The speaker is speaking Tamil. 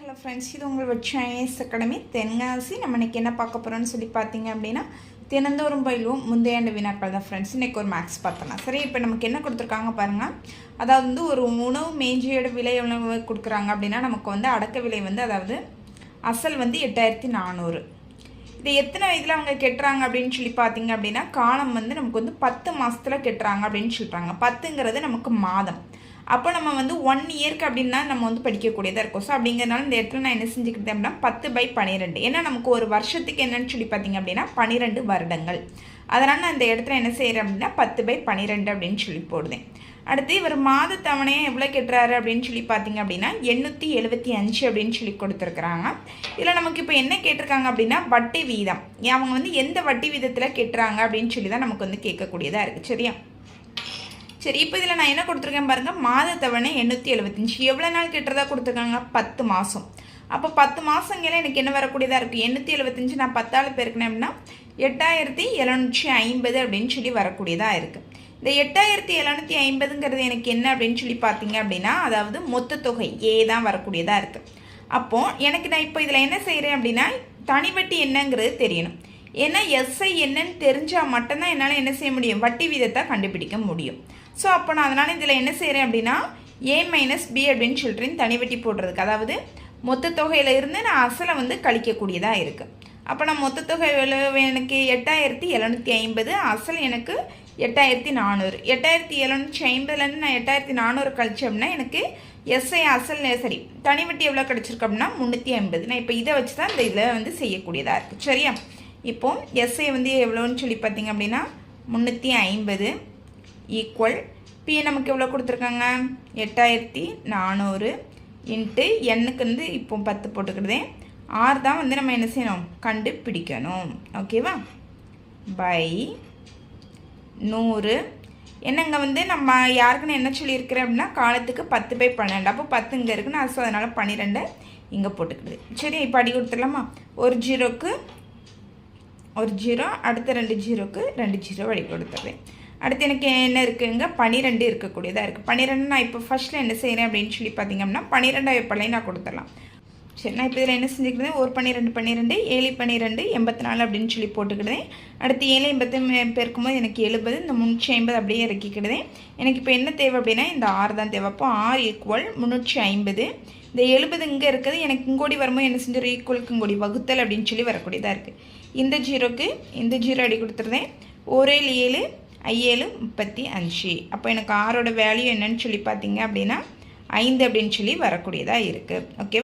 ஹலோ ஃப்ரெண்ட்ஸ், இது உங்களோட சைனீஸ் அகாடமி தென்காசி. நம்ம இன்றைக்கி என்ன பார்க்க போகிறோன்னு சொல்லி பார்த்தீங்க அப்படின்னா, தினந்தோறும் பயிலுவோம் முந்தைய ஆண்டு வினாக்கள் தான் ஃப்ரெண்ட்ஸ். இன்றைக்கி ஒரு மேக்ஸ் பார்த்தலாம். சரி, இப்போ நமக்கு என்ன கொடுத்துருக்காங்க பாருங்கள். அதாவது வந்து ஒரு உணவு மேஜையோட விலை எவ்வளோ கொடுக்குறாங்க அப்படின்னா, நமக்கு வந்து அடக்க விலை வந்து அதாவது அசல் வந்து 8400. இது எத்தனை இதில் அவங்க கெட்டுறாங்க அப்படின்னு சொல்லி பார்த்தீங்க அப்படின்னா, காலம் வந்து நமக்கு வந்து 10 மாதத்தில் கெட்டுறாங்க அப்படின்னு சொல்கிறாங்க. 10ங்கிறது நமக்கு மாதம். அப்போ நம்ம வந்து 1 இயருக்கு அப்படின்னா நம்ம வந்து படிக்கக்கூடியதாக இருக்கும். ஸோ அப்படிங்கிறனால இந்த இடத்துல நான் என்ன செஞ்சுக்கிட்டேன் அப்படின்னா 10/12. ஏன்னா நமக்கு ஒரு வருஷத்துக்கு என்னன்னு சொல்லி பார்த்தீங்க அப்படின்னா 12 வருடங்கள். அதனால் நான் இந்த இடத்துல என்ன செய்கிறேன் அப்படின்னா 10/12 அப்படின்னு சொல்லி போடுதேன். அடுத்து இவர் மாத தவணையை எவ்வளோ கெட்டுறாரு அப்படின்னு சொல்லி பார்த்தீங்க அப்படின்னா 875 அப்படின்னு சொல்லி கொடுத்துருக்குறாங்க. இதில் நமக்கு இப்போ என்ன கேட்டிருக்காங்க அப்படின்னா வட்டி வீதம். அவங்க வந்து எந்த வட்டி வீதத்தில் கெட்டுறாங்க அப்படின்னு சொல்லி தான் நமக்கு வந்து கேட்கக்கூடியதாக இருக்குது. சரியா? சரி, இப்போ இதில் நான் என்ன கொடுத்துருக்கேன் பாருங்கள். மாத தவணை 875 எவ்வளோ நாள் கெட்டுறதா கொடுத்துருக்காங்க? 10 மாதம். அப்போ 10 மாதங்களே எனக்கு என்ன வரக்கூடியதாக இருக்குது? 875 நான் 10ஆல் பெருக்கினேன் அப்படின்னா 8750 அப்படின்னு சொல்லி வரக்கூடியதாக இருக்குது. இந்த 8750ங்கிறது எனக்கு என்ன அப்படின்னு சொல்லி பார்த்தீங்க அப்படின்னா, அதாவது மொத்த தொகை ஏ தான் வரக்கூடியதாக இருக்குது. அப்போது எனக்கு நான் இப்போ இதில் என்ன செய்கிறேன் அப்படின்னா, தனிவட்டி என்னங்கிறது தெரியணும். ஏன்னா எஸ்ஐ என்னன்னு தெரிஞ்சால் மட்டும்தான் என்னால் என்ன செய்ய முடியும்? வட்டி வீதத்தை கண்டுபிடிக்க முடியும். ஸோ அப்போ நான் அதனால் இதில் என்ன செய்கிறேன் அப்படின்னா ஏ மைனஸ் பி அப்படின்னு சொல்கிறேன் தனி வட்டி போடுறதுக்கு. அதாவது மொத்த தொகையில் இருந்து நான் அசலை வந்து கழிக்கக்கூடியதாக இருக்குது. அப்போ நான் மொத்த தொகை எனக்கு 8750, அசல் எனக்கு 8400. 8750லேருந்து நான் 8400 கழிச்சேன் அப்படின்னா எனக்கு எஸ்ஐ அசல் சரி தனி வட்டி எவ்வளோ கிடச்சிருக்கு அப்படின்னா 350. நான் இப்போ இதை வச்சு தான் இந்த இதில் வந்து செய்யக்கூடியதாக இருக்குது. சரியா? இப்போது எஸ்ஐ வந்து எவ்வளோன்னு சொல்லி பார்த்தீங்க அப்படின்னா 350 ஈக்குவல் பி நமக்கு எவ்வளோ கொடுத்துருக்காங்க? 8400 இன்ட்டு எண்ணுக்கு வந்து இப்போ 10 போட்டுக்கிடுதே. ஆறு தான் வந்து நம்ம என்ன செய்யணும்? கண்டுபிடிக்கணும். ஓகேவா? பை 100. என்னங்க வந்து நம்ம யாருக்குன்னு என்ன சொல்லியிருக்கிறேன் அப்படின்னா காலத்துக்கு 10/12. அப்போ 10 இங்கே இருக்குன்னு ஸோ அதனால் 12 இங்கே போட்டுக்கிடுது. சரி, இப்போ அடி கொடுத்துடலாமா? ஒரு ஜீரோக்கு ஒரு ஜீரோ, அடுத்த 2 ஜீரோக்கு 2 ஜீரோ அடி கொடுத்துட்றேன். அடுத்து எனக்கு என்ன இருக்குங்க? 12 இருக்கக்கூடியதாக இருக்குது. 12 நான் இப்போ ஃபஸ்ட்டில் என்ன செய்கிறேன் அப்படின்னு சொல்லி பார்த்தீங்க அப்படின்னா 12 எப்பலையும் நான் கொடுத்துடலாம். சரி, நான் இப்போ இதில் என்ன செஞ்சுக்கிட்டேன்? ஒரு 12 12 7 12 84 அப்படின்னு சொல்லி போட்டுக்கிட்டேன். அடுத்து 7 80 பெருக்கும்போது எனக்கு 70, இந்த 350 அப்படியே இறக்கிக்கிடுதேன். எனக்கு இப்போ என்ன தேவை அப்படின்னா இந்த 6 தான் தேவை. அப்போ 6 ஈக்குவல் 350. இந்த 70 இங்கே இருக்குது. எனக்கு இங்கோடி வரும்போது என்ன செஞ்சிடும்? ஈக்குவலுக்கு இங்கோடி வகுத்தல் அப்படின்னு சொல்லி வரக்கூடியதாக இருக்குது. இந்த ஜீரோக்கு இந்த ஜீரோ அடி கொடுத்துருந்தேன். 1 7 7 35. அப்போ எனக்கு ஆரோட வேல்யூ என்னன்னு சொல்லி பார்த்தீங்க அப்படின்னா 5 அப்படின்னு சொல்லி வரக்கூடியதாக இருக்குது. ஓகே.